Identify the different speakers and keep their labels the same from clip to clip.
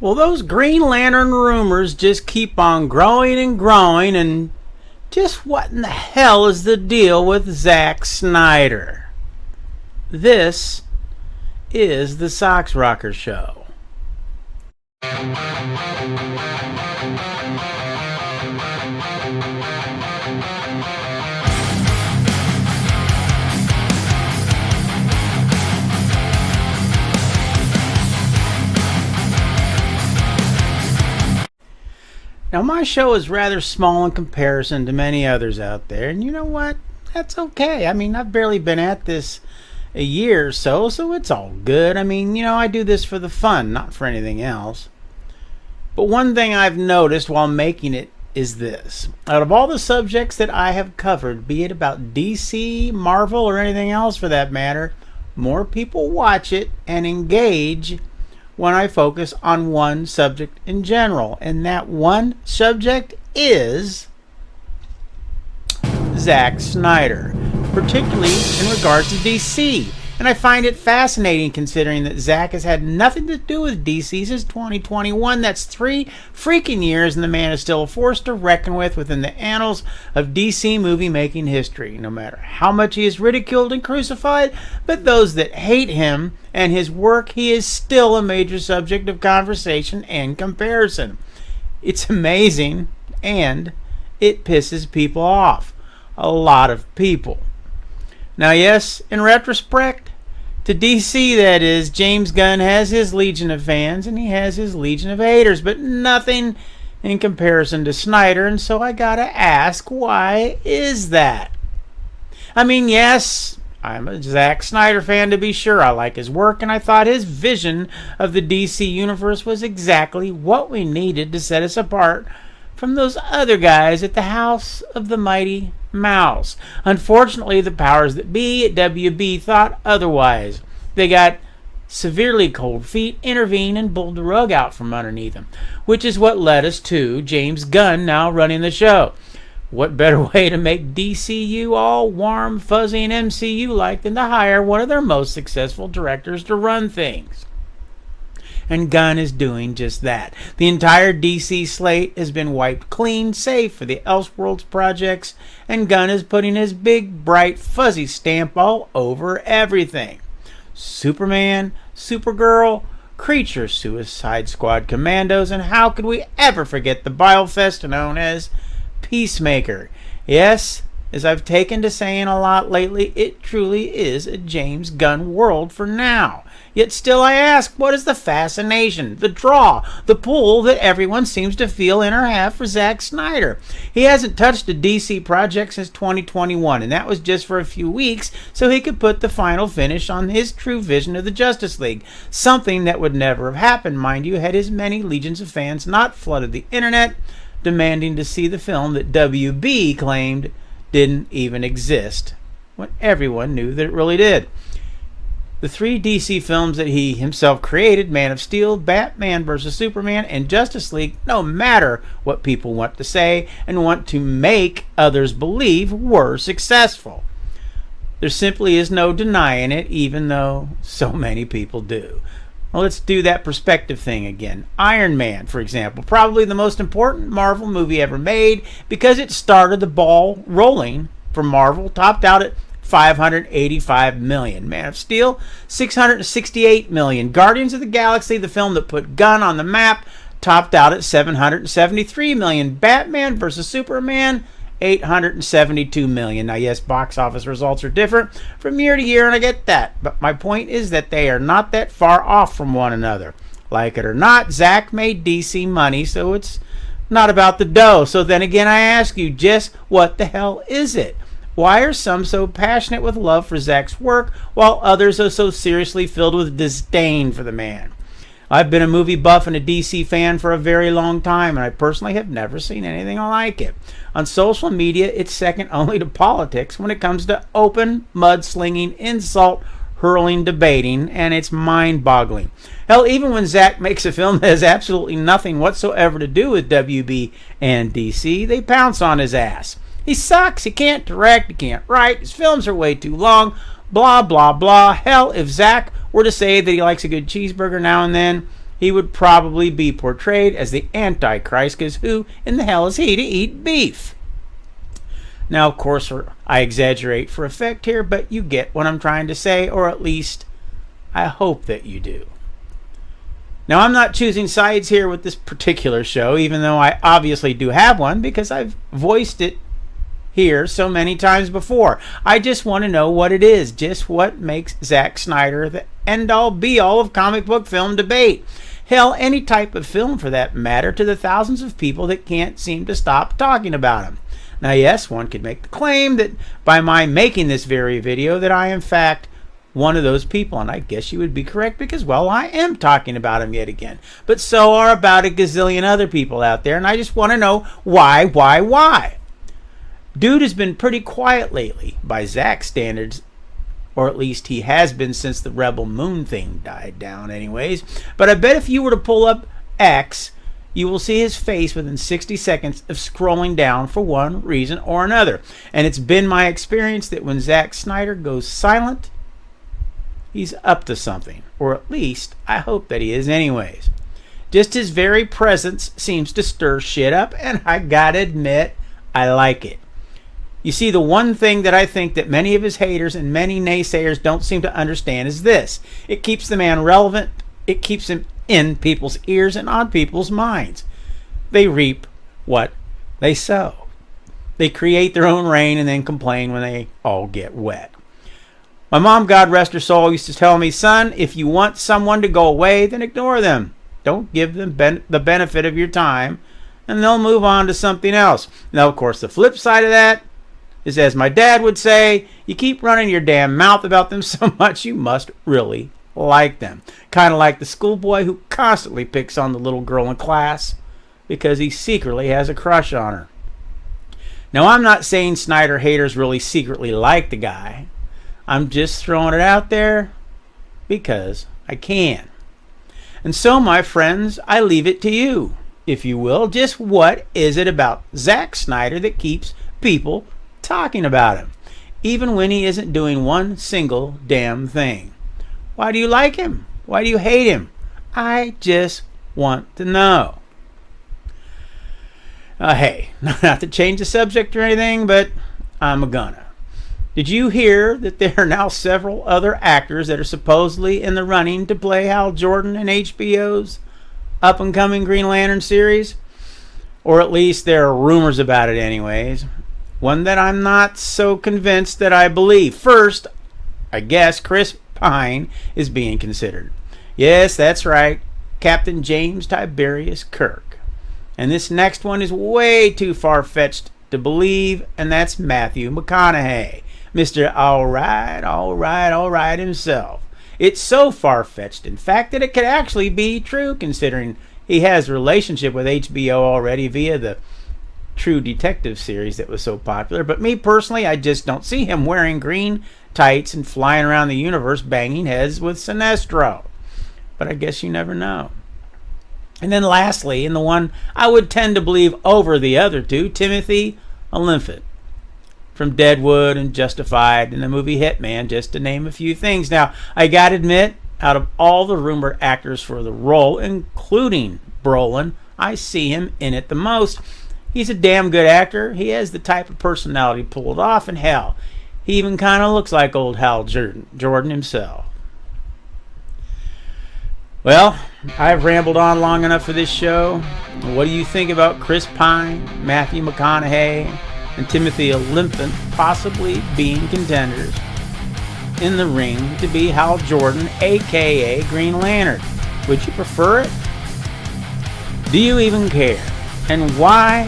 Speaker 1: Well, those Green Lantern rumors just keep on growing and growing, and just what in the hell is the deal with Zack Snyder? This is the Sox Rocker Show. Now, my show is rather small in comparison to many others out there, and you know what? That's okay. I mean, I've barely been at this a year or so it's all good. I mean, I do this for the fun, not for anything else. But one thing I've noticed while making it is this. Out of all the subjects that I have covered, be it about DC, Marvel, or anything else for that matter, more people watch it and engage when I focus on one subject in general. And that one subject is Zack Snyder, particularly in regards to DC. And I find it fascinating considering that Zack has had nothing to do with DC since 2021. That's 3 freaking years, and the man is still a force to reckon with within the annals of DC movie making history, no matter how much he is ridiculed and crucified. But those that hate him and his work, he is still a major subject of conversation and comparison. It's amazing, and it pisses people off. A lot of people. Now, yes, in retrospect, to DC, that is, James Gunn has his legion of fans and he has his legion of haters, but nothing in comparison to Snyder, and so I gotta ask, why is that? I mean, yes, I'm a Zack Snyder fan to be sure. I like his work, and I thought his vision of the DC universe was exactly what we needed to set us apart from those other guys at the House of the Mighty Mouse. Unfortunately, the powers that be at WB thought otherwise. They got severely cold feet, intervened, and pulled the rug out from underneath them, which is what led us to James Gunn now running the show. What better way to make DCU all warm, fuzzy, and MCU-like than to hire one of their most successful directors to run things? And Gunn is doing just that. The entire DC slate has been wiped clean, save for the Elseworlds projects, and Gunn is putting his big, bright, fuzzy stamp all over everything. Superman, Supergirl, Creature, Suicide Squad Commandos, and how could we ever forget the Bilefest known as Peacemaker? Yes, as I've taken to saying a lot lately, it truly is a James Gunn world for now. Yet still I ask, what is the fascination, the draw, the pull that everyone seems to feel in or have for Zack Snyder? He hasn't touched a DC project since 2021, and that was just for a few weeks so he could put the final finish on his true vision of the Justice League. Something that would never have happened, mind you, had his many legions of fans not flooded the internet demanding to see the film that WB claimed didn't even exist, when everyone knew that it really did. The 3 DC films that he himself created, Man of Steel, Batman vs. Superman, and Justice League, no matter what people want to say and want to make others believe, were successful. There simply is no denying it, even though so many people do. Well, let's do that perspective thing again. Iron Man, for example, probably the most important Marvel movie ever made because it started the ball rolling for Marvel, topped out at $585 million. Man of Steel, $668 million. Guardians of the Galaxy, the film that put Gunn on the map, topped out at $773 million. Batman vs. Superman, $872 million. Now, yes, box office results are different from year to year, and I get that. But my point is that they are not that far off from one another. Like it or not, Zack made DC money, so it's not about the dough. So then again, I ask you, just what the hell is it? Why are some so passionate with love for Zack's work, while others are so seriously filled with disdain for the man? I've been a movie buff and a DC fan for a very long time, and I personally have never seen anything like it. On social media, it's second only to politics when it comes to open, mudslinging, insult-hurling debating, and it's mind-boggling. Hell, even when Zack makes a film that has absolutely nothing whatsoever to do with WB and DC, they pounce on his ass. He sucks, he can't direct, he can't write, his films are way too long, blah, blah, blah. Hell, if Zack were to say that he likes a good cheeseburger now and then, he would probably be portrayed as the Antichrist, because who in the hell is he to eat beef? Now, of course, I exaggerate for effect here, but you get what I'm trying to say, or at least I hope that you do. Now, I'm not choosing sides here with this particular show, even though I obviously do have one, because I've voiced it here so many times before. I just want to know what it is, just what makes Zack Snyder the end-all be-all of comic book film debate. Hell, any type of film for that matter, to the thousands of people that can't seem to stop talking about him. Now, yes, one could make the claim that by my making this very video that I, in fact, one of those people, and I guess you would be correct because, well, I am talking about him yet again. But so are about a gazillion other people out there, and I just want to know why? Dude has been pretty quiet lately by Zack standards, or at least he has been since the Rebel Moon thing died down anyways. But I bet if you were to pull up X, you will see his face within 60 seconds of scrolling down for one reason or another. And it's been my experience that when Zack Snyder goes silent, he's up to something, or at least I hope that he is anyways. Just his very presence seems to stir shit up, and I gotta admit, I like it. You see, the one thing that I think that many of his haters and many naysayers don't seem to understand is this. It keeps the man relevant. It keeps him in people's ears and on people's minds. They reap what they sow. They create their own rain and then complain when they all get wet. My mom, God rest her soul, used to tell me, son, if you want someone to go away, then ignore them. Don't give them the benefit of your time, and they'll move on to something else. Now, of course, the flip side of that is, as my dad would say, you keep running your damn mouth about them so much, you must really like them. Kind of like the schoolboy who constantly picks on the little girl in class because he secretly has a crush on her. Now, I'm not saying Snyder haters really secretly like the guy. I'm just throwing it out there because I can. And so, my friends, I leave it to you, if you will. Just what is it about Zack Snyder that keeps people talking about him, even when he isn't doing one single damn thing? Why do you like him? Why do you hate him? I just want to know. Hey, not to change the subject or anything, but I'm gonna. Did you hear that there are now several other actors that are supposedly in the running to play Hal Jordan in HBO's up-and-coming Green Lantern series? Or at least there are rumors about it anyways. One that I'm not so convinced that I believe. First, I guess Chris Pine is being considered. Yes, that's right. Captain James Tiberius Kirk. And this next one is way too far-fetched to believe, and that's Matthew McConaughey. Mr. All right himself. It's so far-fetched, in fact, that it could actually be true, considering he has a relationship with HBO already via the True Detective series that was so popular. But me personally, I just don't see him wearing green tights and flying around the universe banging heads with Sinestro. But I guess you never know. And then lastly, and the one I would tend to believe over the other two, Timothy Olyphant from Deadwood and Justified and the movie Hitman, just to name a few things. Now, I gotta admit, out of all the rumored actors for the role, including Brolin, I see him in it the most. He's a damn good actor. He has the type of personality pulled off, and hell, he even kind of looks like old Hal Jordan himself. Well, I've rambled on long enough for this show. What do you think about Chris Pine, Matthew McConaughey, and Timothy Olyphant possibly being contenders in the ring to be Hal Jordan, aka Green Lantern? Would you prefer it? Do you even care? And why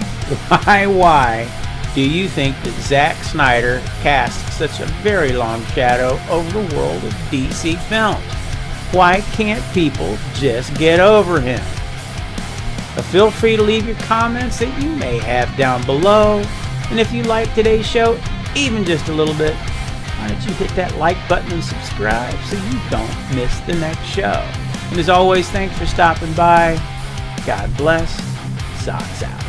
Speaker 1: do you think that Zack Snyder casts such a very long shadow over the world of DC films? Why can't people just get over him? Feel free to leave your comments that you may have down below. And if you like today's show, even just a little bit, why don't you hit that like button and subscribe so you don't miss the next show. And as always, thanks for stopping by. God bless. Socks out.